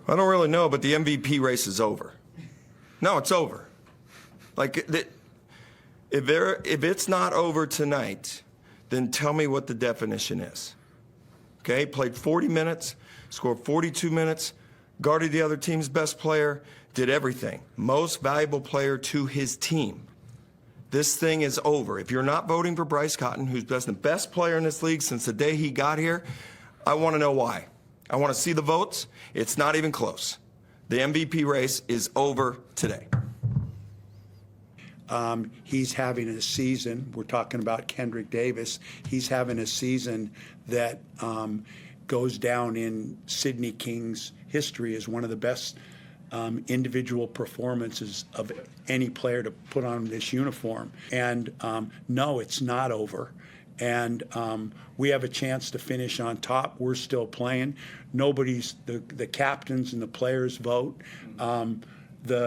I don't really know, but the MVP race is over. No, it's over. Like, if it's not over tonight, then tell me what the definition is. Okay, played 40 minutes, scored 42 minutes, guarded the other team's best player, did everything. Most valuable player to his team. This thing is over. If you're not voting for Bryce Cotton, who's been the best player in this league since the day he got here, I want to know why. I want to see the votes. It's not even close. The MVP race is over today. He's having a season, we're talking about Kendrick Davis, he's having a season that goes down in Sydney King's history as one of the best individual performances of any player to put on this uniform. And no, it's not over. And we have a chance to finish on top. We're still playing. The captains and the players vote. They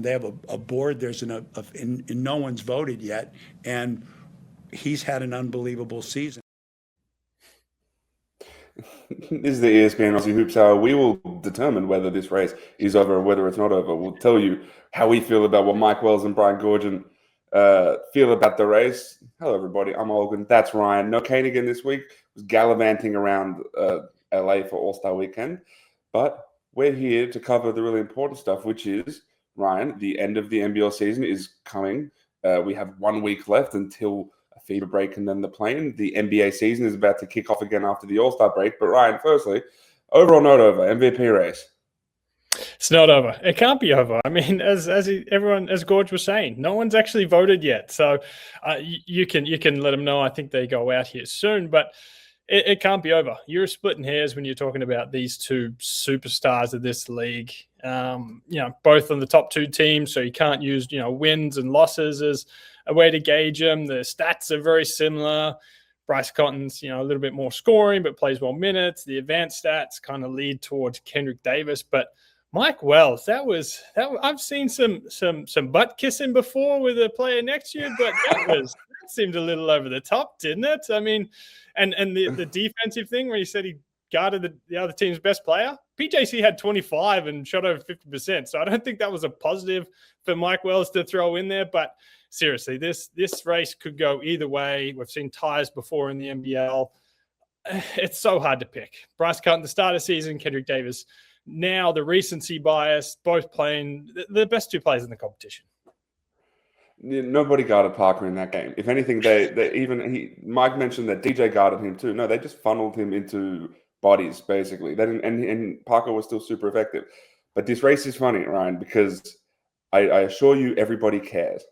have a board. And no one's voted yet, and he's had an unbelievable season. This is the ESPN Aussie Hoops Hour. We will determine whether this race is over or whether it's not over. We'll tell you how we feel about what Mike Wells and Brian Goorjian feel about the race. Hello, everybody. I'm Olgun. That's Ryan. No Kane again this week. Was gallivanting around LA for All-Star Weekend, but we're here to cover the really important stuff, which is, Ryan, the end of the NBL season is coming. We have 1 week left until a fever break and then the play-in. The NBA season is about to kick off again after the All-Star break. But Ryan, firstly, over or not over, MVP race? It's not over. It can't be over. I mean, as Gorge was saying, no one's actually voted yet. So you can let them know. I think they go out here soon, but it can't be over. You're splitting hairs when you're talking about these two superstars of this league. Both on the top two teams, so you can't use wins and losses as a way to gauge them. The stats are very similar. Bryce Cotton's a little bit more scoring, but plays more minutes. The advanced stats kind of lead towards Kendrick Davis, but Mike Wells, that I've seen some butt kissing before with a player next to you, but that seemed a little over the top, didn't it? I mean, and the defensive thing where he said he guarded the other team's best player. PJC had 25 and shot over 50%. So I don't think that was a positive for Mike Wells to throw in there. But seriously, this race could go either way. We've seen ties before in the NBL. It's so hard to pick. Bryce Cotton, the start of the season, Kendrick Davis. Now the recency bias, both playing the best two players in the competition. Nobody guarded Parker in that game. If anything, Mike mentioned that DJ guarded him too. No, they just funneled him into bodies, basically. And Parker was still super effective. But this race is funny, Ryan, because I assure you everybody cares.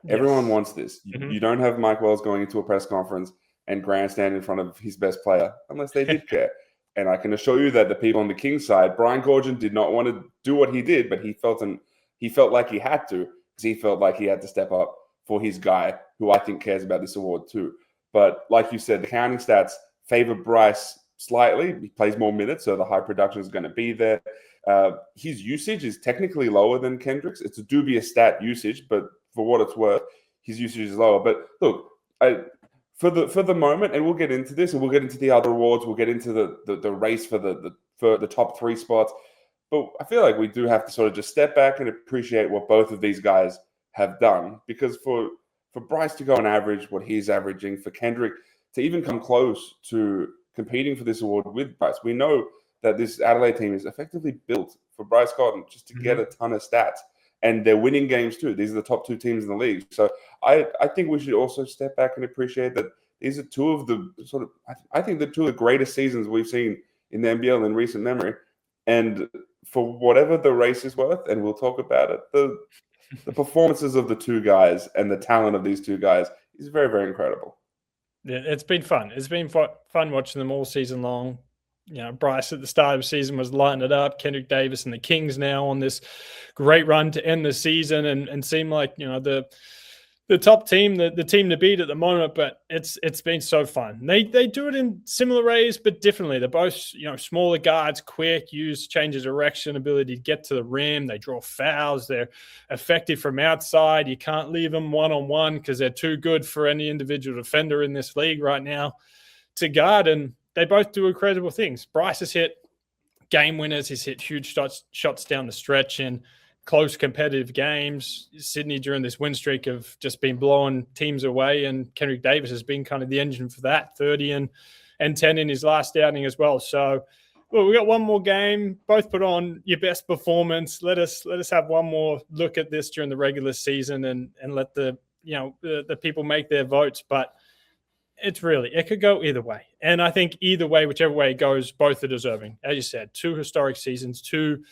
Yes. Everyone wants this. Mm-hmm. You don't have Mike Wells going into a press conference and grandstand in front of his best player, unless they did care. And I can assure you that the people on the Kings side, Brian Goorjian did not want to do what he did, but he felt like he had to, because he felt like he had to step up for his guy, who I think cares about this award too. But like you said, the counting stats favor Bryce slightly. He plays more minutes, so the high production is going to be there. His usage is technically lower than Kendrick's. It's a dubious stat usage, but for what it's worth, his usage is lower. But look, for the moment, and we'll get into this, and we'll get into the other awards. We'll get into the race for the top three spots. But I feel like we do have to sort of just step back and appreciate what both of these guys have done. Because for Bryce to go on average what he's averaging, for Kendrick to even come close to competing for this award with Bryce, we know that this Adelaide team is effectively built for Bryce Cotton just to get a ton of stats. And they're winning games too. These are the top two teams in the league. So I think we should also step back and appreciate that these are two of the I think the two of the greatest seasons we've seen in the NBL in recent memory. And for whatever the race is worth, and we'll talk about it, the performances of the two guys and the talent of these two guys is very, very incredible. Yeah, it's been fun. It's been fun watching them all season long. Bryce at the start of the season was lighting it up. Kendrick Davis and the Kings now on this great run to end the season and seem like, the top team, the team to beat at the moment, but it's been so fun. They do it in similar ways, but differently. They're both, smaller guards, quick, change of direction, ability to get to the rim. They draw fouls. They're effective from outside. You can't leave them one-on-one because they're too good for any individual defender in this league right now to guard. And they both do incredible things. Bryce has hit game winners. He's hit huge shots down the stretch in close competitive games. Sydney during this win streak have just been blowing teams away, and Kendrick Davis has been kind of the engine for that. 30 and 10 in his last outing as well. So, well, we got one more game. Both put on your best performance. Let us have one more look at this during the regular season and let the people make their votes. But it could go either way. And I think either way, whichever way it goes, both are deserving. As you said, 2 historic seasons, 2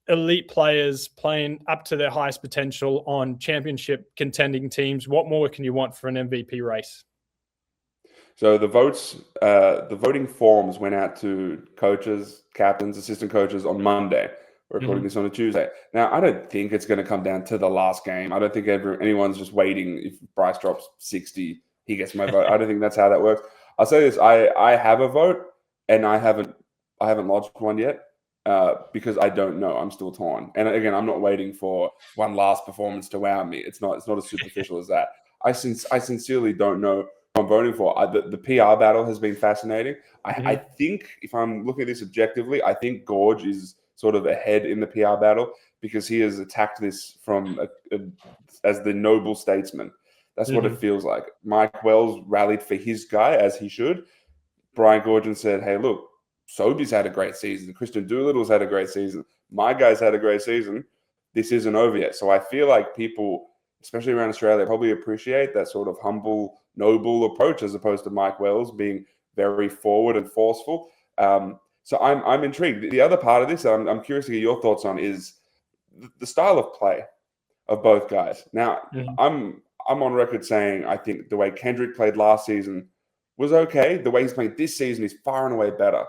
elite players playing up to their highest potential on championship contending teams. What more can you want for an MVP race? So the voting forms went out to coaches, captains, assistant coaches on Monday. We're recording this on a Tuesday. Now, I don't think it's going to come down to the last game. I don't think anyone's just waiting. If Bryce drops 60, he gets my vote. I don't think that's how that works. I'll say this: I have a vote, and I haven't lodged one yet because I don't know. I'm still torn. And again, I'm not waiting for one last performance to wow me. It's not as superficial as that. I sincerely don't know who I'm voting for. The PR battle has been fascinating. I think, if I'm looking at this objectively, I think Gorge is sort of ahead in the PR battle because he has attacked this from as the noble statesman. That's what it feels like. Mike Wells rallied for his guy, as he should. Brian Goorjian said, hey, look, Sobey's had a great season. Christian Doolittle's had a great season. My guy's had a great season. This isn't over yet. So I feel like people, especially around Australia, probably appreciate that sort of humble, noble approach as opposed to Mike Wells being very forward and forceful. So I'm intrigued. The other part of this, I'm curious to get your thoughts on, is the style of play of both guys. Now, I'm on record saying I think the way Kendrick played last season was okay. The way he's playing this season is far and away better.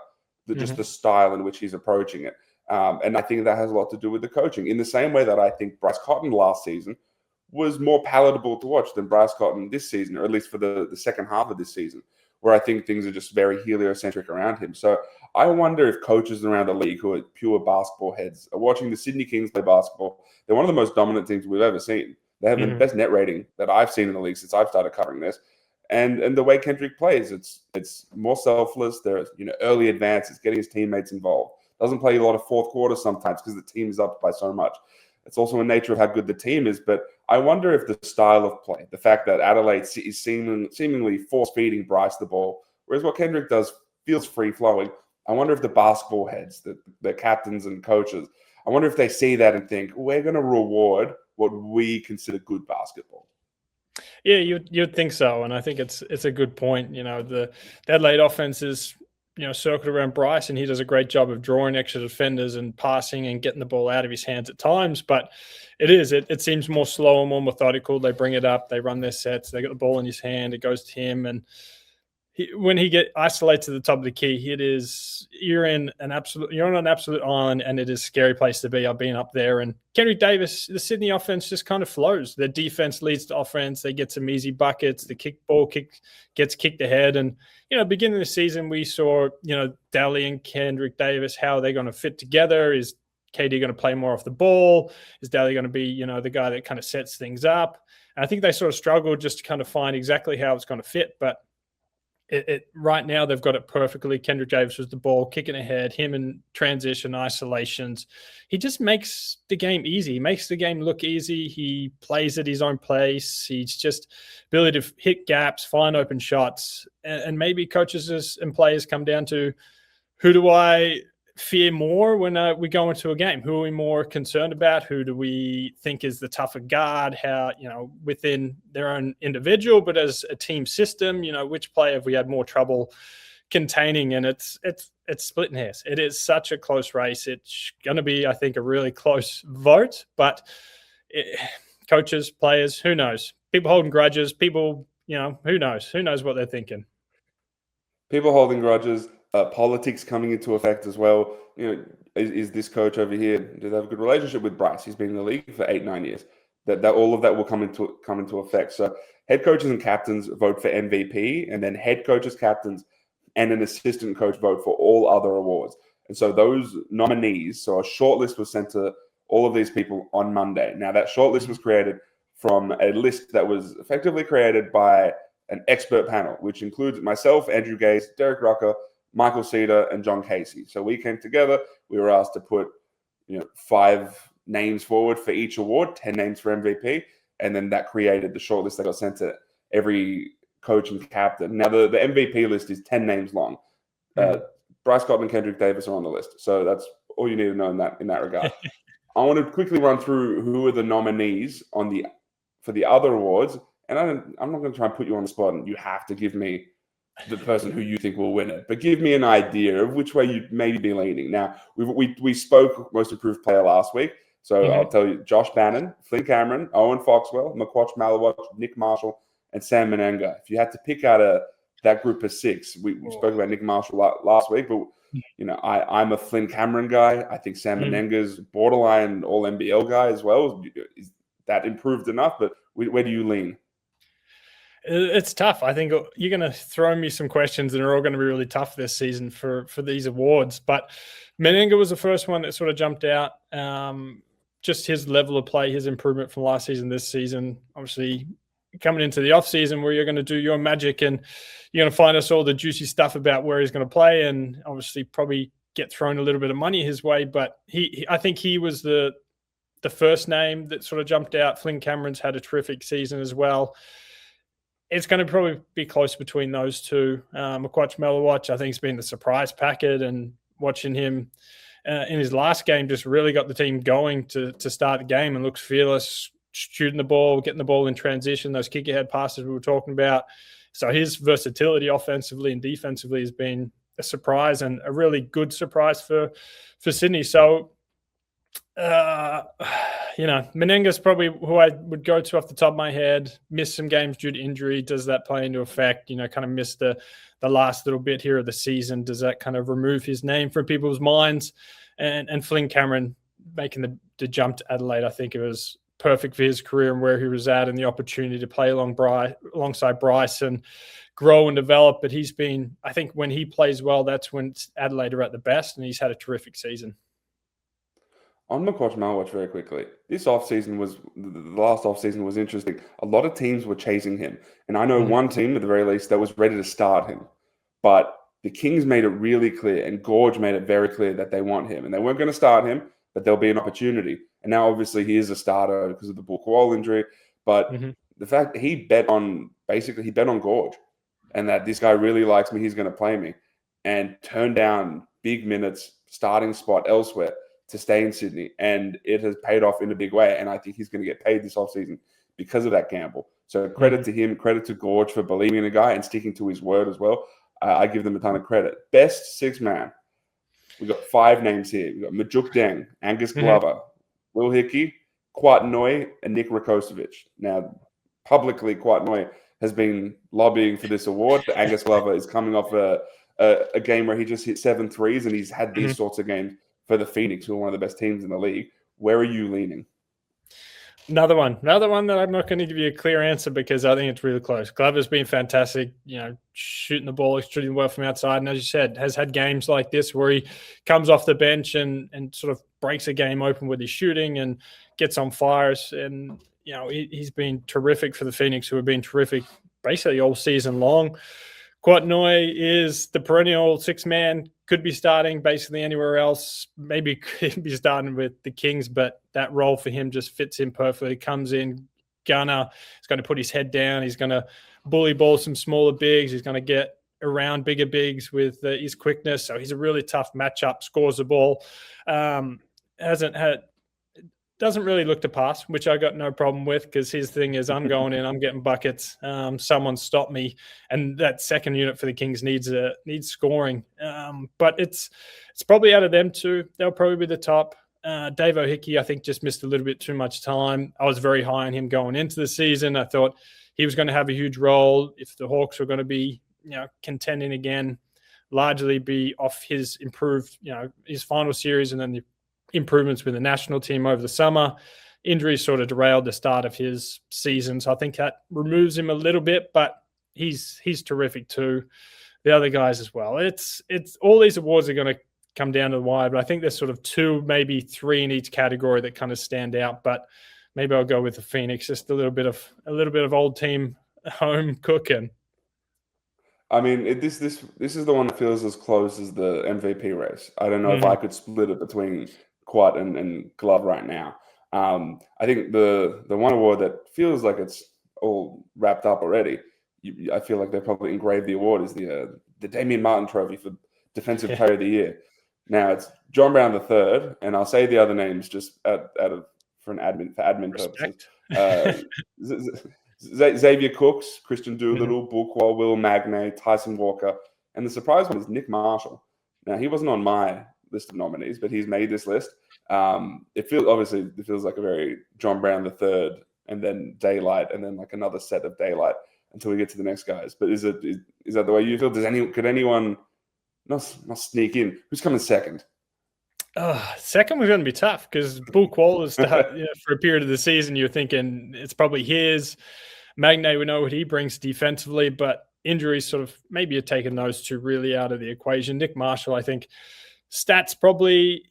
Just the style in which he's approaching it. And I think that has a lot to do with the coaching. In the same way that I think Bryce Cotton last season was more palatable to watch than Bryce Cotton this season, or at least for the second half of this season, where I think things are just very heliocentric around him. So I wonder if coaches around the league who are pure basketball heads are watching the Sydney Kings play basketball. They're one of the most dominant teams we've ever seen. They have the best net rating that I've seen in the league since I've started covering this. And the way Kendrick plays, it's more selfless. There's early advance. It's getting his teammates involved. Doesn't play a lot of fourth quarter sometimes because the team is up by so much. It's also a nature of how good the team is. But I wonder if the style of play, the fact that Adelaide is seemingly force-feeding Bryce the ball, whereas what Kendrick does feels free-flowing. I wonder if the basketball heads, the captains and coaches, I wonder if they see that and think, we're going to reward what we consider good basketball. Yeah, you'd think so, and I think it's a good point. The Adelaide offense is circled around Bryce, and he does a great job of drawing extra defenders and passing and getting the ball out of his hands at times. But it seems more slow and more methodical. They bring it up, they run their sets, they get the ball in his hand, it goes to him, and when he get isolated to the top of the key, you're on an absolute island, and it is a scary place to be. I've been up there, and Kendrick Davis, the Sydney offense just kind of flows. Their defense leads to offense. They get some easy buckets. The ball gets kicked ahead, and beginning of the season, we saw Daly and Kendrick Davis, how are they going to fit together? Is KD going to play more off the ball? Is Daly going to be the guy that kind of sets things up? And I think they sort of struggled just to kind of find exactly how it's going to fit, but right now they've got it perfectly. Kendrick Davis was the ball kicking ahead, him in transition isolations. He just makes the game easy. He makes the game look easy. He plays at his own pace. He's just ability to hit gaps, find open shots, and maybe coaches and players come down to, who do I fear more when we go into a game? Who are we more concerned about? Who do we think is the tougher guard? How, within their own individual, but as a team system, which player have we had more trouble containing? And it's splitting hairs. It is such a close race. It's going to be, I think, a really close vote, but coaches, players, who knows? People holding grudges, people, who knows? Who knows what they're thinking? People holding grudges. Politics coming into effect as well. Is this coach over here, do they have a good relationship with Bryce? He's been in the league for 8-9 years. That all of that will come into effect. So head coaches and captains vote for MVP, and then head coaches, captains, and an assistant coach vote for all other awards. And so those nominees, so a shortlist was sent to all of these people on Monday. Now that shortlist was created from a list that was effectively created by an expert panel, which includes myself, Andrew Gaze, Derek Rucker, Michael Cedar, and John Casey. So we came together. We were asked to put 5 names forward for each award, 10 names for MVP, and then that created the shortlist that got sent to every coach and captain. Now the MVP list is 10 names long. Bryce Cotton and Kendrick Davis are on the list, so that's all you need to know in that regard. I want to quickly run through who are the nominees for the other awards, and I'm not going to try and put you on the spot, and you have to give me the person who you think will win it, but give me an idea of which way you'd maybe be leaning. Now we spoke most improved player last week, so I'll tell you: Josh Bannon, Flynn Cameron, Owen Foxwell, McQuatch Malawatch, Nick Marshall, and Sam Menenga. If you had to pick out that group of 6, we spoke about Nick Marshall last week, but I'm a Flynn Cameron guy. I think Sam Menenga's borderline all NBL guy as well. Is that improved enough? But where do you lean? It's tough. I think you're going to throw me some questions that are all going to be really tough this season for these awards. But Menenga was the first one that sort of jumped out. Just his level of play, his improvement from last season, this season, obviously coming into the off season where you're going to do your magic and you're going to find us all the juicy stuff about where he's going to play, and obviously probably get thrown a little bit of money his way. But I think he was the first name that sort of jumped out. Flynn Cameron's had a terrific season as well. It's going to probably be close between those two. McQuatch Malawatch, I think, has been the surprise packet, and watching him in his last game just really got the team going to start the game and looks fearless, shooting the ball, getting the ball in transition, those kick-ahead passes we were talking about. So his versatility offensively and defensively has been a surprise, and a really good surprise for Sydney. So, Menenga's probably who I would go to off the top of my head. Missed some games due to injury. Does that play into effect? Kind of missed the last little bit here of the season. Does that kind of remove his name from people's minds? And Flynn Cameron making the jump to Adelaide, I think it was perfect for his career and where he was at, and the opportunity to play alongside Bryce and grow and develop. But he's been, I think when he plays well, that's when Adelaide are at the best, and he's had a terrific season. On McQuatch Malawatch very quickly, the last offseason was interesting. A lot of teams were chasing him. And I know one team, at the very least, that was ready to start him. But the Kings made it really clear, and Gorge made it very clear that they want him. And they weren't going to start him, but there'll be an opportunity. And now, obviously, he is a starter because of the Bull injury. But the fact that he bet on Gorge, and that this guy really likes me, he's going to play me, and turned down big minutes, starting spot elsewhere to stay in Sydney. And it has paid off in a big way. And I think he's going to get paid this offseason because of that gamble. So credit to him, credit to Gorge for believing in a guy and sticking to his word as well. I give them a ton of credit. Best 6-man. We've got 5 names here. We've got Majuk Deng, Angus Glover, Will Hickey, Kwat Noi, and Nick Rakocevic. Now, publicly, Kwat Noi has been lobbying for this award. Angus Glover is coming off a game where he just hit 7 threes, and he's had these sorts of games for the Phoenix, who are one of the best teams in the league. Where are you leaning? Another one that I'm not going to give you a clear answer because I think it's really close. Glover's been fantastic, shooting the ball extremely well from outside. And as you said, has had games like this where he comes off the bench and sort of breaks a game open with his shooting and gets on fires. And, he's been terrific for the Phoenix, who have been terrific basically all season long. Kwat Noi is the perennial 6-man, could be starting basically anywhere else. Maybe could be starting with the Kings, but that role for him just fits in perfectly. Comes in, gunner, he's going to put his head down. He's going to bully ball some smaller bigs. He's going to get around bigger bigs with his quickness. So he's a really tough matchup, scores the ball. Doesn't really look to pass, which I got no problem with because his thing is I'm going in, I'm getting buckets. Someone stop me, and that second unit for the Kings needs scoring. But it's probably out of them two. They'll probably be the top. Dave O'Hickey, I think, just missed a little bit too much time. I was very high on him going into the season. I thought he was going to have a huge role if the Hawks were going to be, contending again. Largely be off his improved, his final series and then the improvements with the national team over the summer. Injuries sort of derailed the start of his season, so I think that removes him a little bit, but he's terrific too. The other guys as well. It's all these awards are going to come down to the wire, but I think there's sort of 2, maybe 3 in each category that kind of stand out. But maybe I'll go with the Phoenix, just a little bit of old team home cooking. I mean, this is the one that feels as close as the MVP race. I don't know if I could split it between Quat and Glove right now. I think the one award that feels like it's all wrapped up already. I feel like they probably engraved the award is the Damian Martin Trophy for Defensive Player of the Year. Now it's John Brown III, and I'll say the other names just for admin purposes. Xavier Cooks, Christian Doolittle, Bullquall, Will Magnay, Tyson Walker, and the surprise one is Nick Marshall. Now he wasn't on my list of nominees, but he's made this list. It feels like a very John Brown III, and then Daylight, and then like another set of Daylight until we get to the next guys. But is that the way you feel? Could anyone not sneak in? Who's coming second? Second was going to be tough because Bull Qual is for a period of the season. You're thinking it's probably his. Magnay, we know what he brings defensively, but injuries sort of maybe are taking those two really out of the equation. Nick Marshall, I think stats probably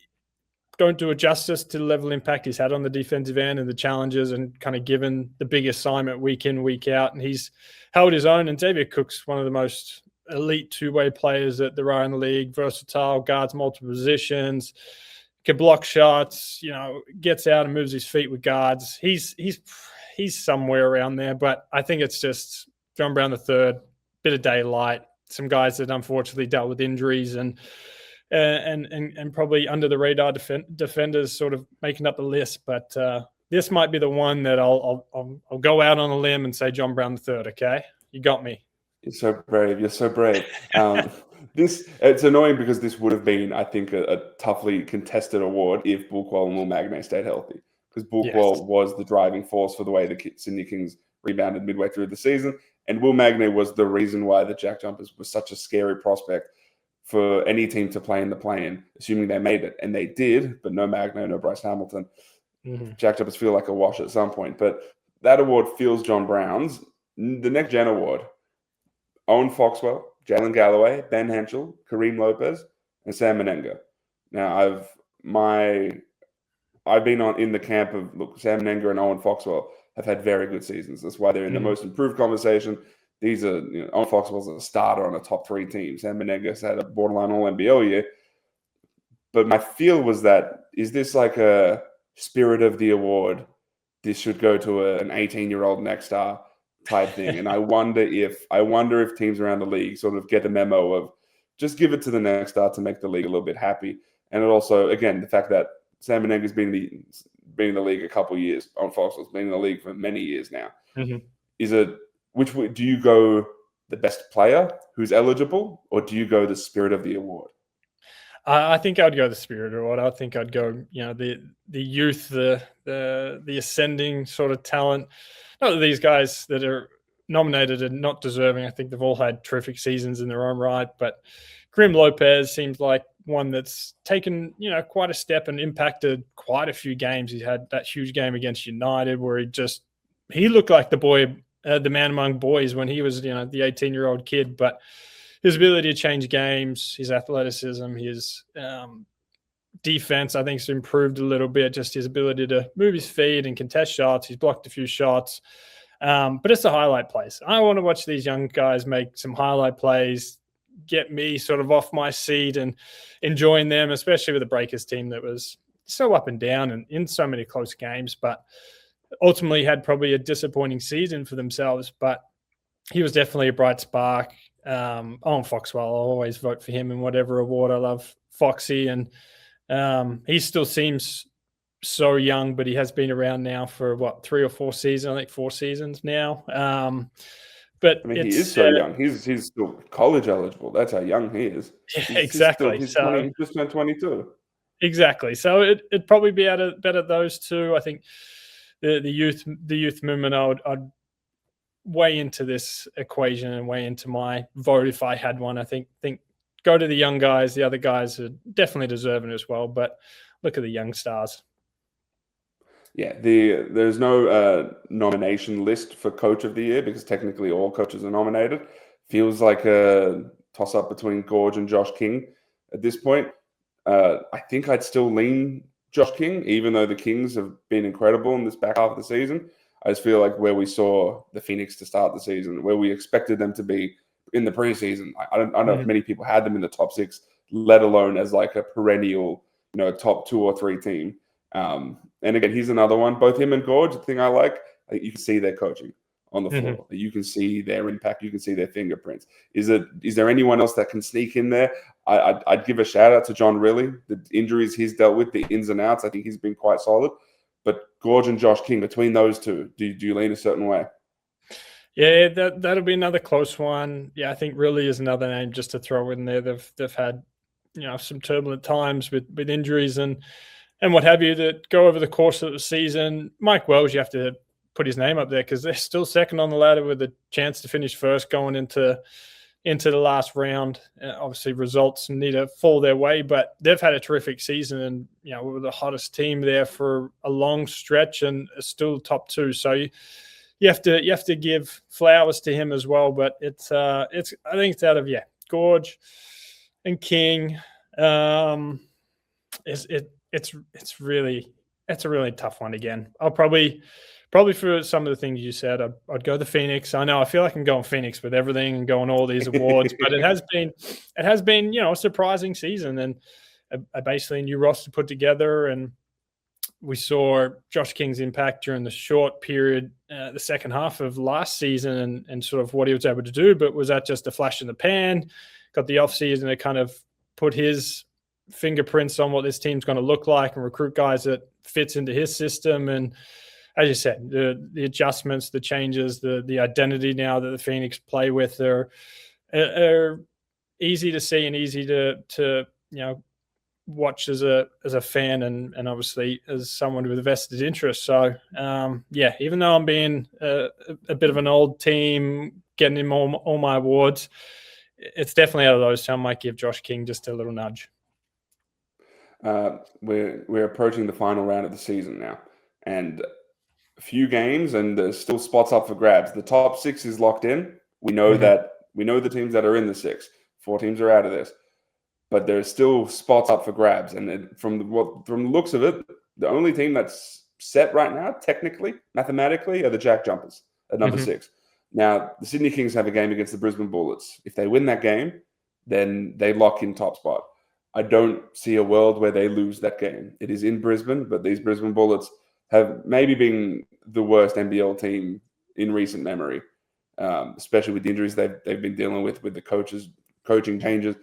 don't do it justice to the level of impact he's had on the defensive end and the challenges and kind of given the big assignment week in, week out. And he's held his own. And Xavier Cook's one of the most elite two-way players that there are in the league, versatile, guards multiple positions, can block shots, gets out and moves his feet with guards. He's somewhere around there, but I think it's just John Brown III, bit of Daylight, some guys that unfortunately dealt with injuries and probably under the radar defenders sort of making up the list. But this might be the one that I'll go out on a limb and say John Brown III. Okay, you got me. You're so brave. You're so brave. It's annoying because this would have been, I think, a toughly contested award if Bullquall and Will Magnay stayed healthy. Because Bullquall was the driving force for the way the Sydney Kings rebounded midway through the season. And Will Magnay was the reason why the Jack Jumpers was such a scary prospect for any team to play in the play-in, assuming they made it. And they did, but no Magnay, no Bryce Hamilton. Jack Jumpers feel like a wash at some point. But that award feels John Brown's. The Next Gen Award, Owen Foxwell, Jalen Galloway, Ben Henschel, Karim Lopez, and Sam Menenga. Now, I've been in the camp of, look, Sam Menenga and Owen Foxwell have had very good seasons. That's why they're in the most improved conversation. These are, Owen Foxwell's a starter on a top 3 team. Sam Menenga's had a borderline All-NBL year. But my feel was that, is this like a spirit of the award? This should go to an 18-year-old next star type thing. And I wonder if teams around the league sort of get a memo of just give it to the next star to make the league a little bit happy. And it also, again, the fact that Sam Menenga's been in the league a couple of years. Owen Foxwell's been in the league for many years now. Is it, which way do you go, the best player who's eligible, or do you go the spirit of the award? I think I'd go the spirit award. I think I'd go, the youth, the ascending sort of talent. Not that these guys that are nominated are not deserving. I think they've all had terrific seasons in their own right. But Karim Lopez seems like one that's taken, quite a step and impacted quite a few games. He's had that huge game against United where he looked like the boy, the man among boys when he was, the 18-year-old kid. But his ability to change games, his athleticism, his defense, I think, has improved a little bit. Just his ability to move his feet and contest shots. He's blocked a few shots. But it's the highlight plays. I want to watch these young guys make some highlight plays, get me sort of off my seat and enjoying them, especially with the Breakers team that was so up and down and in so many close games, but ultimately had probably a disappointing season for themselves. But he was definitely a bright spark. Owen Foxwell, I'll always vote for him in whatever award. I love Foxy, and he still seems so young, but he has been around now for 3 or 4 seasons. I think 4 seasons now. But I mean, he is so young. He's still college eligible. That's how young he is. Exactly. He's just turned 22. Exactly. So it'd probably be better those two. I think the youth movement, I'd weigh into this equation and weigh into my vote if I had one. I think go to the young guys. The other guys are definitely deserving as well. But look at the young stars. Yeah, there's no nomination list for Coach of the Year because technically all coaches are nominated. Feels like a toss-up between Gorge and Josh King at this point. I think I'd still lean Josh King, even though the Kings have been incredible in this back half of the season. I just feel like where we saw the Phoenix to start the season, where we expected them to be in the preseason. I don't know if many people had them in the top 6, let alone as like a perennial, top 2 or 3 team. And again, he's another one. Both him and Gorge, the thing I like, you can see their coaching on the floor. You can see their impact. You can see their fingerprints. Is there anyone else that can sneak in there? I'd give a shout out to John Riley. The injuries he's dealt with, the ins and outs, I think he's been quite solid. But Gorge and Josh King, between those two, do you lean a certain way? Yeah, that'll be another close one. Yeah, I think Riley is another name just to throw in there. They've had some turbulent times with injuries and what have you that go over the course of the season. Mike Wells, you have to put his name up there because they're still second on the ladder with a chance to finish first going into the last round. Obviously, results need to fall their way, but they've had a terrific season and we were the hottest team there for a long stretch and still top 2. So you have to give flowers to him as well. But I think it's out of Gorge and King. It's a really tough one again. I'll probably for some of the things you said, I'd go the Phoenix. I know I feel like I'm going Phoenix with everything and going all these awards, but it has been a surprising season and a basically new roster put together. And we saw Josh King's impact during the short period, the second half of last season, and sort of what he was able to do. But was that just a flash in the pan? Got the offseason to kind of put his fingerprints on what this team's going to look like and recruit guys that fits into his system. And as you said, the adjustments, the changes, the identity now that the Phoenix play with are easy to see and easy to watch as a fan and obviously as someone with a vested interest. So even though I'm being a bit of an old team, getting him all my awards, it's definitely out of those. So I might give Josh King just a little nudge. We're approaching the final round of the season now, and a few games, and there's still spots up for grabs. The top 6 is locked in. We know the teams that are in the 6. 4 teams are out of this, but there's still spots up for grabs. And from the looks of it, the only team that's set right now, technically, mathematically, are the Jack Jumpers at number 6. Now, the Sydney Kings have a game against the Brisbane Bullets. If they win that game, then they lock in top spot. I don't see a world where they lose that game. It is in Brisbane, but these Brisbane Bullets have maybe been the worst NBL team in recent memory, especially with the injuries they've been dealing with the coaching changes.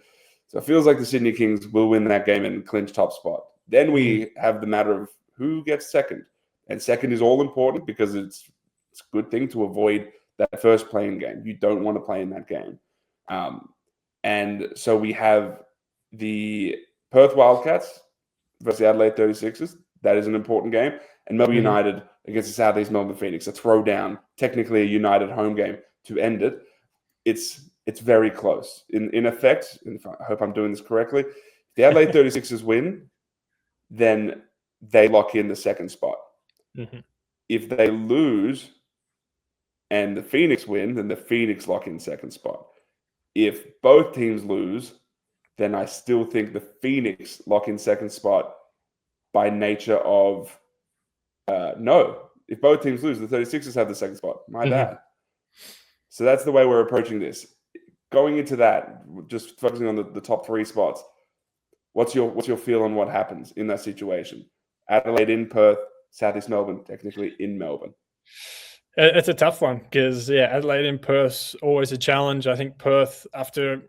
So it feels like the Sydney Kings will win that game and clinch top spot. Then we have the matter of who gets second. And second is all important because it's a good thing to avoid that first playing game. You don't want to play in that game. And so we have the Perth Wildcats versus the Adelaide 36ers. That is an important game. And Melbourne United against the Southeast Melbourne Phoenix. A throwdown, technically a United home game to end it. It's very close. In effect, and I hope I'm doing this correctly, if the Adelaide 36ers win, then they lock in the second spot. If they lose and the Phoenix win, then the Phoenix lock in second spot. If both teams lose, then I still think the Phoenix lock in second spot by nature of no. If both teams lose, the 36ers have the second spot. My bad. So that's the way we're approaching this. Going into that, just focusing on the top 3 spots, what's your feel on what happens in that situation? Adelaide in Perth, Southeast Melbourne, technically in Melbourne. It's a tough one because, Adelaide in Perth's always a challenge. I think Perth, after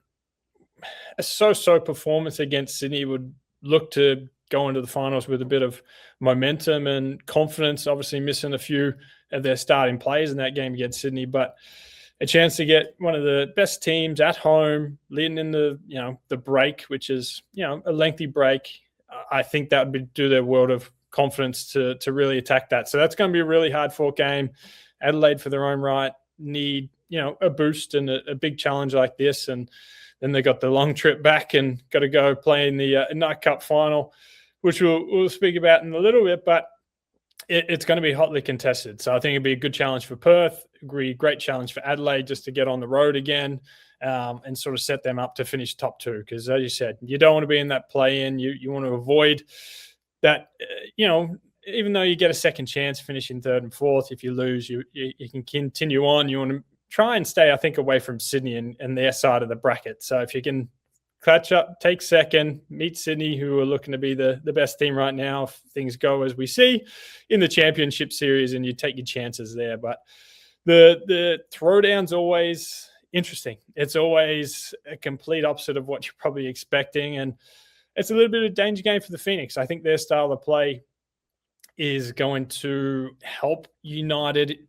a so-so performance against Sydney, would look to go into the finals with a bit of momentum and confidence, obviously missing a few of their starting players in that game against Sydney, but a chance to get one of the best teams at home, leading in the break, which is, a lengthy break. I think that would do their world of confidence to really attack that. So that's going to be a really hard-fought game. Adelaide, for their own right, need, a boost and a big challenge like this. And then they got the long trip back and got to go play in the Night Cup final, which we'll speak about in a little bit, but it's going to be hotly contested. So I think it'd be a good challenge for Perth, great challenge for Adelaide just to get on the road again and sort of set them up to finish top 2. Because as you said, you don't want to be in that play-in. You want to avoid that, even though you get a second chance finishing 3rd and 4th, if you lose, you can continue on. You want to try and stay, I think, away from Sydney and their side of the bracket. So if you can catch up, take second, meet Sydney, who are looking to be the best team right now, if things go as we see in the championship series, and you take your chances there. But the throwdown's always interesting. It's always a complete opposite of what you're probably expecting, and it's a little bit of a danger game for the Phoenix. I think their style of play is going to help United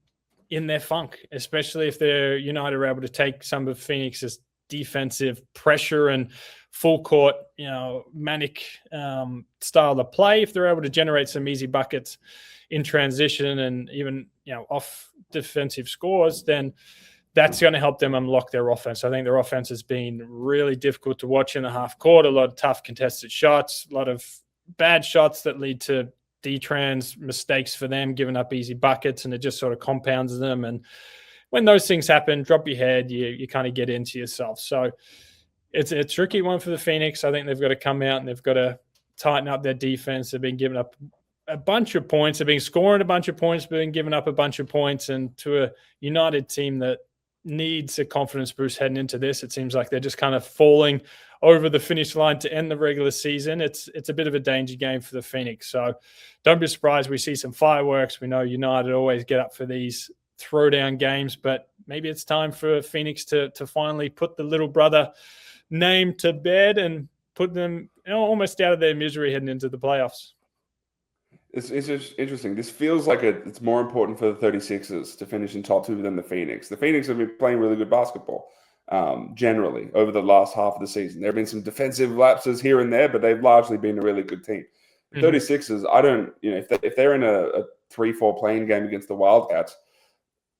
in their funk, especially if United are able to take some of Phoenix's defensive pressure and full court, manic style of play. If they're able to generate some easy buckets in transition and even, off defensive scores, then that's going to help them unlock their offense. I think their offense has been really difficult to watch in the half court. A lot of tough contested shots, a lot of bad shots that lead to D-trans mistakes for them, giving up easy buckets, and it just sort of compounds them. And when those things happen, drop your head, you kind of get into yourself. So it's a tricky one for the Phoenix. I think they've got to come out and they've got to tighten up their defense. They've been giving up a bunch of points. They've been scoring a bunch of points, but been giving up a bunch of points. And to a United team that needs a confidence boost heading into this, it seems like they're just kind of falling over the finish line to end the regular season. It's a bit of a danger game for the Phoenix. So don't be surprised we see some fireworks. We know United always get up for these throwdown games, but maybe it's time for Phoenix to finally put the little brother name to bed and put them almost out of their misery heading into the playoffs. It's just interesting. This feels like it's more important for the 36ers to finish in top two than the Phoenix. The Phoenix have been playing really good basketball generally over the last half of the season. There have been some defensive lapses here and there, but they've largely been a really good team. The 36ers, I don't, if they're in a 3-4 playing game against the Wildcats,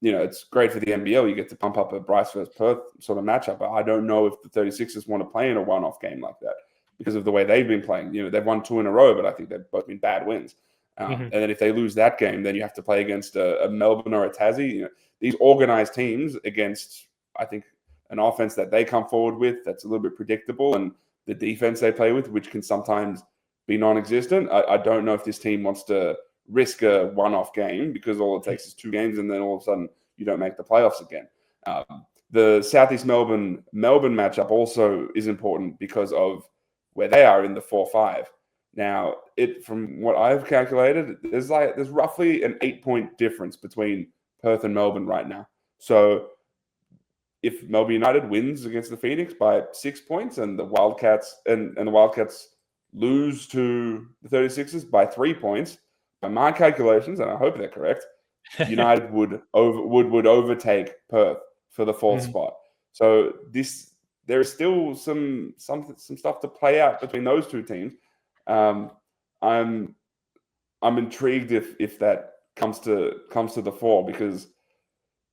it's great for the NBL. You get to pump up a Bryce versus Perth sort of matchup. But I don't know if the 36ers want to play in a one-off game like that because of the way they've been playing. They've won 2 in a row, but I think they've both been bad wins. And then if they lose that game, then you have to play against a Melbourne or a Tassie. These organized teams against, I think, an offense that they come forward with that's a little bit predictable, and the defense they play with, which can sometimes be non-existent. I don't know if this team wants to risk a one-off game because all it takes is 2 games and then all of a sudden you don't make the playoffs again. The Southeast Melbourne matchup also is important because of where they are in the 4-5. Now, from what I've calculated, there's roughly an 8-point difference between Perth and Melbourne right now. So if Melbourne United wins against the Phoenix by 6 points and the Wildcats and the Wildcats lose to the 36ers by 3 points, by my calculations, and I hope they're correct, United would overtake Perth for the 4th spot. So there is still some stuff to play out between those two teams. I'm intrigued if that comes to the fore, because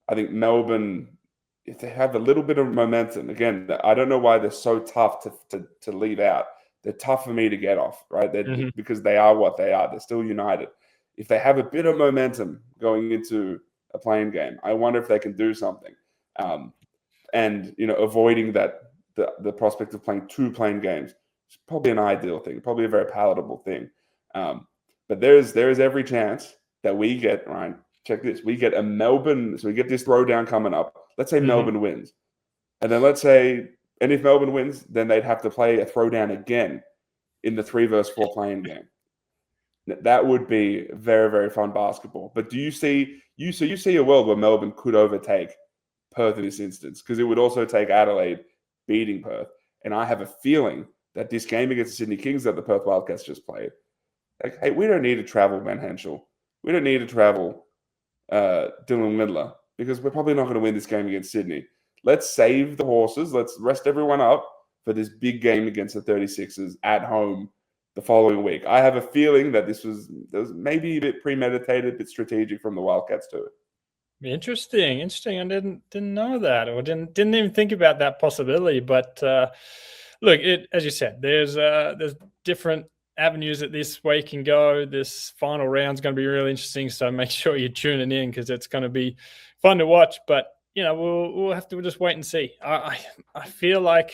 I think Melbourne, if they have a little bit of momentum, again, I don't know why they're so tough to leave out. They're tough for me to get off, right? Because they are what they are. They're still United. If they have a bit of momentum going into a playing game, I wonder if they can do something. And avoiding that the prospect of playing 2 playing games. It's probably an ideal thing, probably a very palatable thing. But there is every chance that we get, Ryan, check this, we get a Melbourne, so we get this throwdown coming up. Let's say Melbourne wins. And then and if Melbourne wins, then they'd have to play a throwdown again in the 3 versus 4 playing game. That would be very, very fun basketball. But do you see a world where Melbourne could overtake Perth in this instance? Because it would also take Adelaide beating Perth. And I have a feeling that this game against the Sydney Kings that the Perth Wildcats just played, hey, we don't need to travel Ben Henschel. We don't need to travel Dylan Windler, because we're probably not going to win this game against Sydney. Let's save the horses. Let's rest everyone up for this big game against the 36ers at home the following week. I have a feeling that this was maybe a bit premeditated, a bit strategic from the Wildcats too. Interesting. I didn't know that, or didn't even think about that possibility. But look, as you said, there's different avenues that this way can go. This final round is going to be really interesting, so make sure you're tuning in, because it's going to be fun to watch. But we'll have to just wait and see. I feel like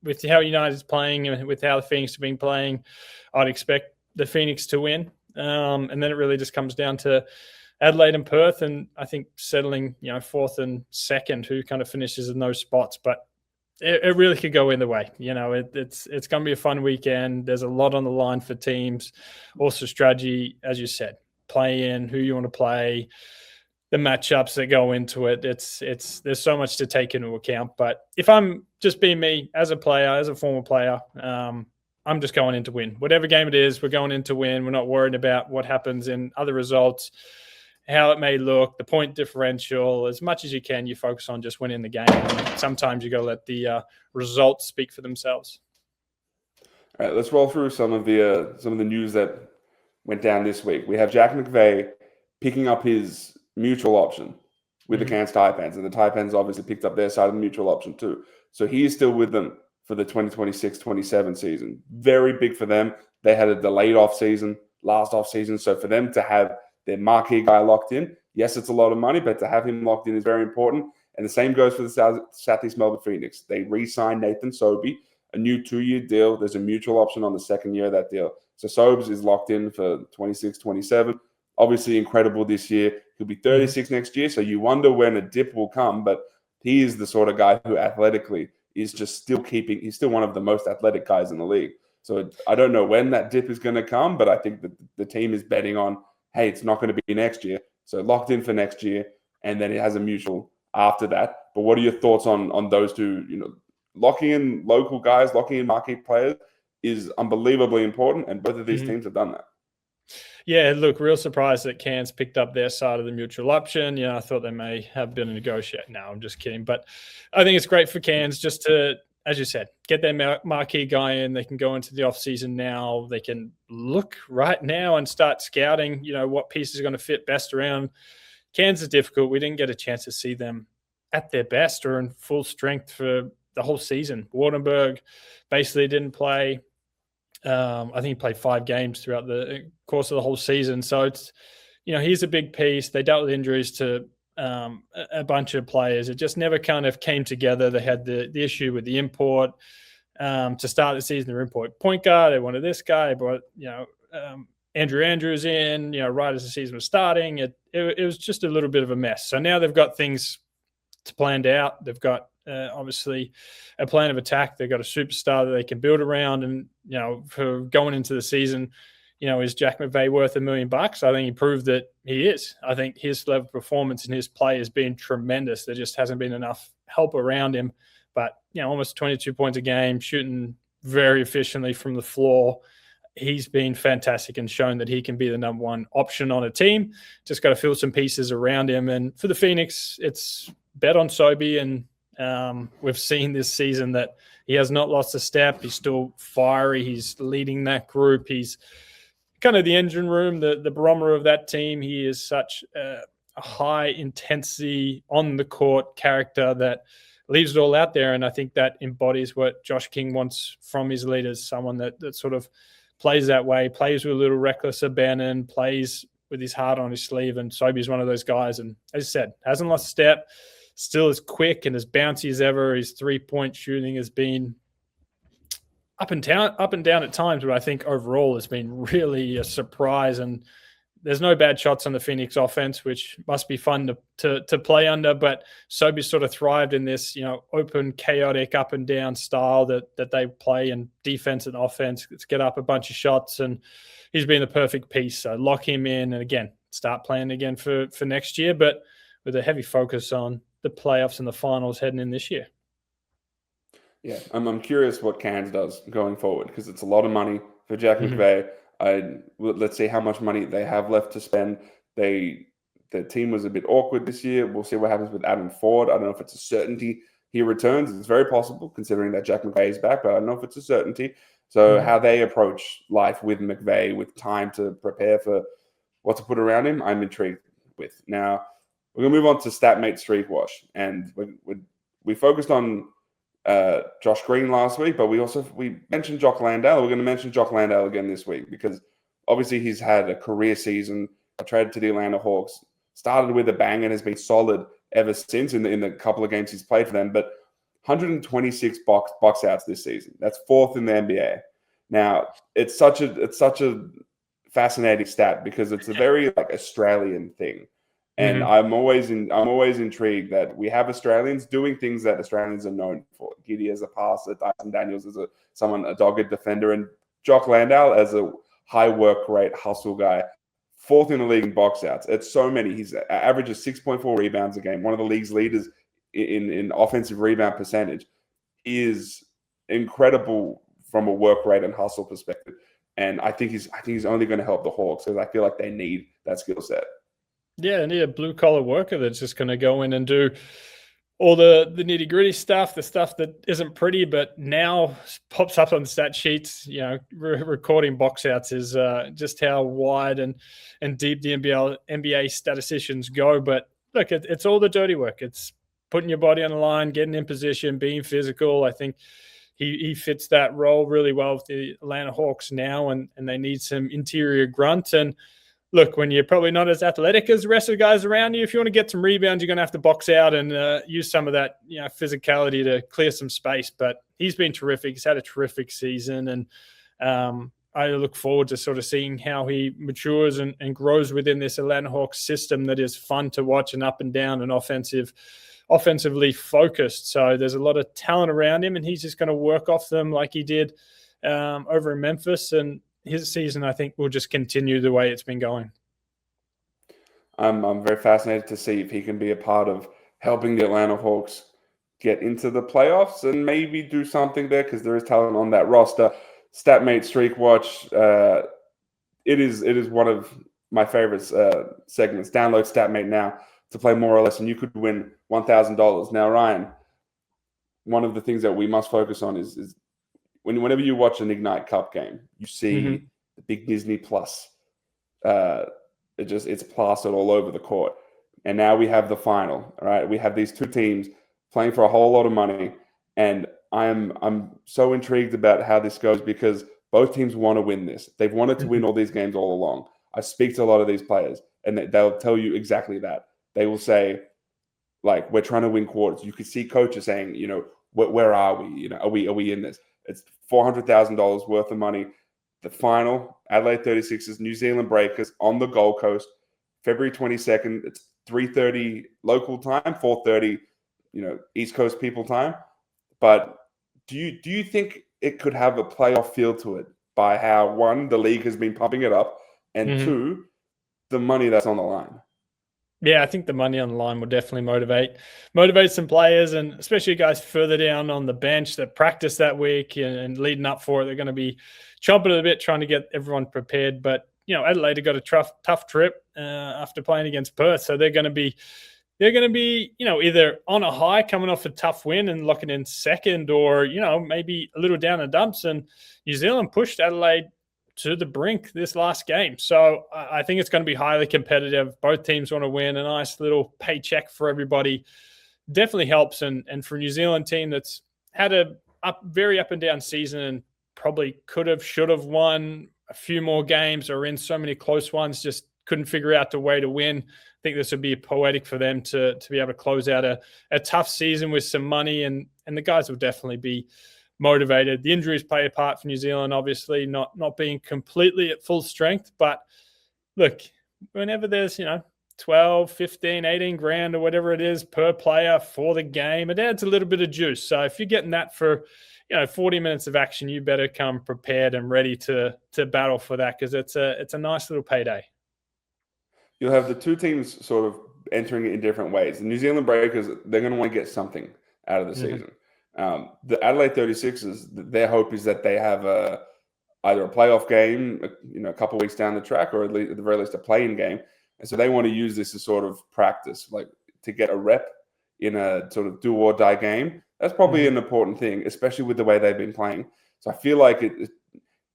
with how United's playing and with how the Phoenix have been playing, I'd expect the Phoenix to win. And then it really just comes down to Adelaide and Perth, and I think settling, fourth and second, who kind of finishes in those spots. But it really could go either way. It's going to be a fun weekend. There's a lot on the line for teams. Also strategy, as you said, play in who you want to play, the matchups that go into it. There's so much to take into account. But if I'm just being me as a player, as a former player, I'm just going in to win. Whatever game it is, we're going in to win. We're not worried about what happens in other results, how it may look, the point differential. As much as you can, you focus on just winning the game. And sometimes you got to let the results speak for themselves. All right, let's roll through some of the news that went down this week. We have Jack McVeigh picking up his mutual option with the Cairns Taipans, and the Taipans obviously picked up their side of the mutual option too. So he is still with them for the 2026-27 season. Very big for them. They had a delayed last off season. So for them to have their marquee guy locked in, yes, it's a lot of money, but to have him locked in is very important. And the same goes for the Southeast Melbourne Phoenix. They re-signed Nathan Sobey, a new 2-year deal. There's a mutual option on the second year of that deal. So Sobes is locked in for 26-27. Obviously incredible this year. He'll be 36 next year, so you wonder when a dip will come, but he is the sort of guy who athletically is just he's still one of the most athletic guys in the league. So I don't know when that dip is going to come, but I think that the team is betting on, hey, it's not going to be next year. So locked in for next year, and then it has a mutual after that. But what are your thoughts on those two? Locking in local guys, locking in marquee players is unbelievably important, and both of these teams have done that. Yeah, look, real surprised that Cairns picked up their side of the mutual option. I thought they may have been a negotiate. No, I'm just kidding. But I think it's great for Cairns just to, as you said, get their marquee guy in. They can go into the offseason now. They can look right now and start scouting, what pieces are going to fit best around. Cairns is difficult. We didn't get a chance to see them at their best or in full strength for the whole season. Wardenberg basically didn't play. I think he played 5 games throughout the course of the whole season. So it's, he's a big piece. They dealt with injuries to a bunch of players. It just never kind of came together. They had the issue with the import to start the season. Their import point guard, they wanted this guy, but Andrew Andrews in, right as the season was starting. It was just a little bit of a mess. So now they've got things planned out. They've got obviously a plan of attack. They've got a superstar that they can build around, and for going into the season, is Jack McVeigh worth $1 million? I think he proved that he is. I think his level of performance and his play has been tremendous. There just hasn't been enough help around him, but almost 22 points a game, shooting very efficiently from the floor. He's been fantastic and shown that he can be the number one option on a team. Just got to fill some pieces around him. And for the Phoenix, it's bet on Sobey, and we've seen this season that he has not lost a step. He's still fiery. He's leading that group. He's kind of the engine room, the barometer of that team. He is such a high intensity on the court character that leaves it all out there. And I think that embodies what Josh King wants from his leaders, someone that sort of plays that way, plays with a little reckless abandon, plays with his heart on his sleeve. And Sobey's one of those guys. And as I said, hasn't lost a step. Still as quick and as bouncy as ever. His 3-point shooting has been up and down at times, but I think overall has been really a surprise. And there's no bad shots on the Phoenix offense, which must be fun to play under. But Sobey sort of thrived in this, open, chaotic, up and down style that they play in defense and offense. Let's get up a bunch of shots, and he's been the perfect piece. So lock him in, and again, start playing again for next year, but with a heavy focus on the playoffs and the finals heading in this year. Yeah, I'm curious what Cairns does going forward, because it's a lot of money for Jack McVeigh. Let's see how much money they have left to spend. The team was a bit awkward this year. We'll see what happens with Adam Ford. I don't know if it's a certainty he returns. It's very possible considering that Jack McVeigh is back, but I don't know if it's a certainty. So how they approach life with McVeigh, with time to prepare for what to put around him, I'm intrigued with. Now, we're going to move on to StatMate Streak Wash. And we focused on Josh Green last week, but we mentioned Jock Landale. We're going to mention Jock Landale again this week, because obviously he's had a career season, traded to the Atlanta Hawks, started with a bang and has been solid ever since in the couple of games he's played for them. But 126 box outs this season. That's 4th in the NBA. Now, it's such a fascinating stat because it's a very like Australian thing. And Mm-hmm. I'm always intrigued that we have Australians doing things that Australians are known for. Giddy as a passer, Dyson Daniels as a dogged defender, and Jock Landale as a high work rate hustle guy. 4th in the league in box outs. It's so many. He's averages 6.4 rebounds a game. One of the league's leaders in offensive rebound percentage. He is incredible from a work rate and hustle perspective. And I think he's only going to help the Hawks because I feel like they need that skill set. Yeah, they need a blue collar worker that's just going to go in and do all the nitty gritty stuff, the stuff that isn't pretty, but now pops up on stat sheets. You know, recording box outs is just how wide and deep the NBA statisticians go. But look, it's all the dirty work. It's putting your body on the line, getting in position, being physical. I think he fits that role really well with the Atlanta Hawks now, and they need some interior grunt. And look, when you're probably not as athletic as the rest of the guys around you, if you want to get some rebounds, you're going to have to box out and use some of that, physicality to clear some space. But he's been terrific. He's had a terrific season, and I look forward to sort of seeing how he matures and grows within this Atlanta Hawks system that is fun to watch and up and down and offensively focused. So there's a lot of talent around him, and he's just going to work off them like he did over in Memphis. And his season, I think, will just continue the way it's been going. I'm very fascinated to see if he can be a part of helping the Atlanta Hawks get into the playoffs and maybe do something there because there is talent on that roster. Statmate Streak Watch, it is one of my favorite segments. Download Statmate now to play more or less, and you could win $1,000. Now, Ryan, one of the things that we must focus on is whenever you watch an Ignite Cup game, you see the big Disney Plus. It's plastered all over the court. And now we have the final, all right? We have these two teams playing for a whole lot of money. And I'm so intrigued about how this goes because both teams want to win this. They've wanted to win all these games all along. I speak to a lot of these players, and they'll tell you exactly that. They will say, like, we're trying to win quarters. You could see coaches saying, where are we? Are we in this? It's $400,000 worth of money. The final, Adelaide 36ers, New Zealand Breakers on the Gold Coast, February 22nd. It's 3:30 local time, 4:30, East Coast people time. But do you think it could have a playoff feel to it by how, one, the league has been pumping it up, and two, the money that's on the line? Yeah, I think the money on the line will definitely motivate some players, and especially guys further down on the bench that practice that week and leading up for it. They're going to be chomping at a bit trying to get everyone prepared. But Adelaide have got a tough trip after playing against Perth, so they're going to be either on a high coming off a tough win and locking in second, or maybe a little down the dumps. And New Zealand pushed Adelaide to the brink this last game. So I think it's going to be highly competitive. Both teams want to win. A nice little paycheck for everybody definitely helps. And for a New Zealand team that's had a very up and down season and probably should have won a few more games or in so many close ones, just couldn't figure out the way to win. I think this would be poetic for them to be able to close out a tough season with some money, and the guys will definitely be motivated. The injuries play a part for New Zealand, obviously, not being completely at full strength. But look, whenever there's, 12, 15, 18 grand or whatever it is per player for the game, it adds a little bit of juice. So if you're getting that for, 40 minutes of action, you better come prepared and ready to battle for that, because it's a nice little payday. You'll have the two teams sort of entering it in different ways. The New Zealand Breakers, they're going to want to get something out of the season. The Adelaide 36ers, their hope is that they have either a playoff game, a couple of weeks down the track, or at the very least a play-in game. And so they want to use this as sort of practice, like to get a rep in a sort of do-or-die game. That's probably an important thing, especially with the way they've been playing. So I feel like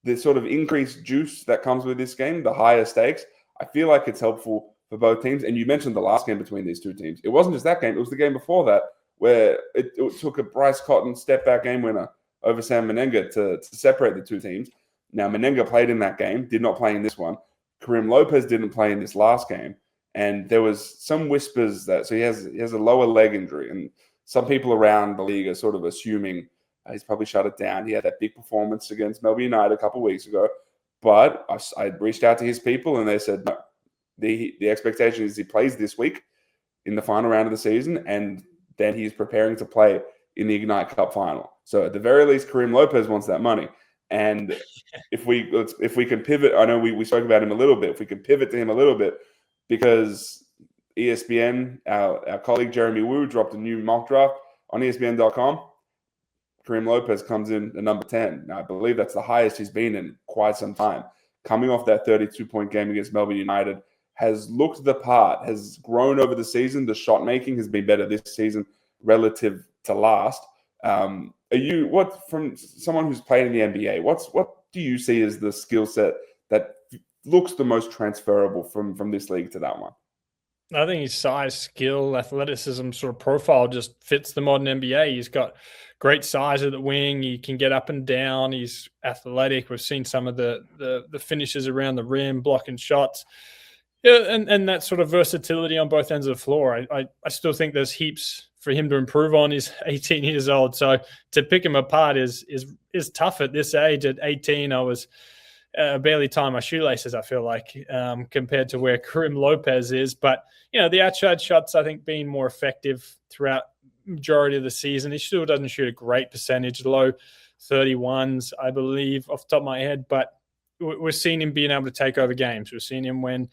the sort of increased juice that comes with this game, the higher stakes, I feel like it's helpful for both teams. And you mentioned the last game between these two teams. It wasn't just that game. It was the game before that, where it took a Bryce Cotton step-back game winner over Sam Menenga to separate the two teams. Now, Menenga played in that game, did not play in this one. Karim Lopez didn't play in this last game. And there was some whispers that – so he has a lower leg injury. And some people around the league are sort of assuming he's probably shut it down. He had that big performance against Melbourne United a couple of weeks ago. But I reached out to his people, and they said, no, the expectation is he plays this week in the final round of the season, and then he's preparing to play in the Ignite Cup final. So at the very least, Karim Lopez wants that money. And if we can pivot, I know we spoke about him a little bit. If we can pivot to him a little bit, because ESPN, our colleague Jeremy Wu dropped a new mock draft on ESPN.com. Karim Lopez comes in at number 10. Now, I believe that's the highest he's been in quite some time. Coming off that 32-point game against Melbourne United, has looked the part, has grown over the season. The shot making has been better this season relative to last. From someone who's played in the NBA, what do you see as the skill set that looks the most transferable from this league to that one? I think his size, skill, athleticism sort of profile just fits the modern NBA. He's got great size at the wing. He can get up and down. He's athletic. We've seen some of the finishes around the rim, blocking shots. Yeah, and that sort of versatility on both ends of the floor. I still think there's heaps for him to improve on. He's 18 years old. So to pick him apart is tough at this age. At 18, I was barely tying my shoelaces, I feel like, compared to where Karim Lopez is. But, the outside shots, I think, being more effective throughout majority of the season. He still doesn't shoot a great percentage, low 31s, I believe, off the top of my head. But we're seeing him being able to take over games. We're seeing him when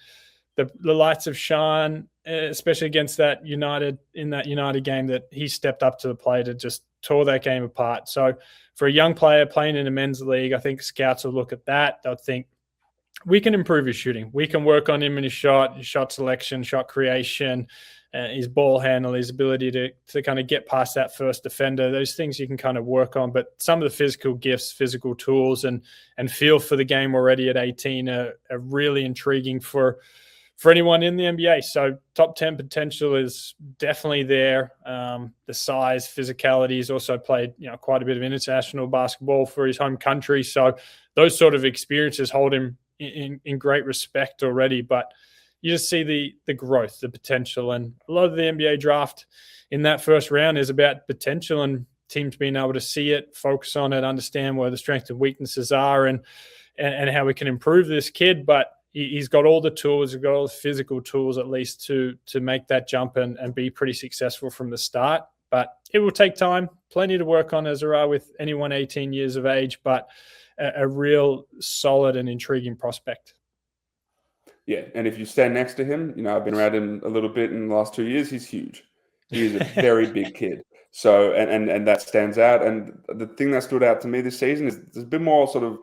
the lights have shone, especially against that United game, that he stepped up to the plate and just tore that game apart. So for a young player playing in a men's league, I think scouts will look at that. They'll think, we can improve his shooting. We can work on him in his shot selection, shot creation, his ball handle, his ability to kind of get past that first defender. Those things you can kind of work on. But some of the physical gifts, physical tools, and feel for the game already at 18 are really intriguing for anyone in the NBA. So top 10 potential is definitely there. The size, physicality. He's also played quite a bit of international basketball for his home country. So those sort of experiences hold him in great respect already. But you just see the growth, the potential. And a lot of the NBA draft in that first round is about potential and teams being able to see it, focus on it, understand where the strengths and weaknesses are and how we can improve this kid. But he's got all the tools, he's got all the physical tools at least to make that jump and be pretty successful from the start. But it will take time, plenty to work on, as there are with anyone 18 years of age, but a real solid and intriguing prospect. Yeah, and if you stand next to him, I've been around him a little bit in the last 2 years, he's huge. He's a very big kid. So, and that stands out. And the thing that stood out to me this season is there's a bit more sort of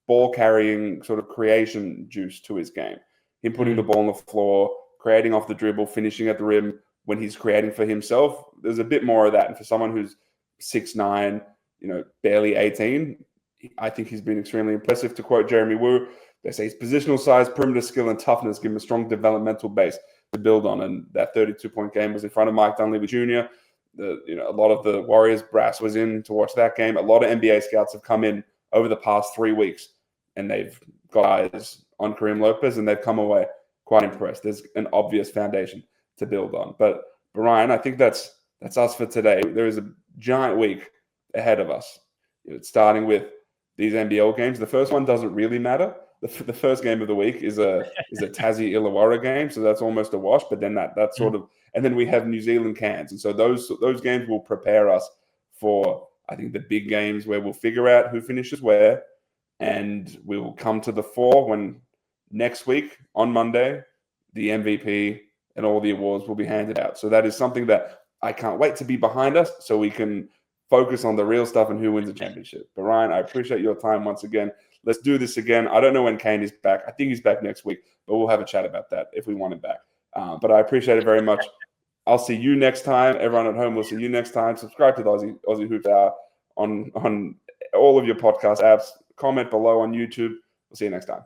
ball carrying, sort of creation juice to his game. Him putting the ball on the floor, creating off the dribble, finishing at the rim when he's creating for himself. There's a bit more of that. And for someone who's 6'9", barely 18, I think he's been extremely impressive. To quote Jeremy Wu, they say his positional size, perimeter skill, and toughness give him a strong developmental base to build on. And that 32-point game was in front of Mike Dunleavy Jr. A lot of the Warriors brass was in to watch that game. A lot of NBA scouts have come in over the past 3 weeks, and they've got eyes on Karim Lopez, and they've come away quite impressed. There's an obvious foundation to build on. But Ryan, I think that's us for today. There is a giant week ahead of us. It's starting with these NBL games. The first one doesn't really matter. The first game of the week is a Tassie Illawarra game, so that's almost a wash. But then that sort of, and then we have New Zealand Cairns, and so those games will prepare us for, I think, the big games where we'll figure out who finishes where, and we will come to the fore when next week on Monday the MVP and all the awards will be handed out. So that is something that I can't wait to be behind us, so we can focus on the real stuff and who wins the championship. But Ryan, I appreciate your time once again. Let's do this again. I don't know when Kane is back. I think he's back next week, but we'll have a chat about that if we want him back. But I appreciate it very much. I'll see you next time. Everyone at home will see you next time. Subscribe to the Aussie Hoops Hour on all of your podcast apps. Comment below on YouTube. We'll see you next time.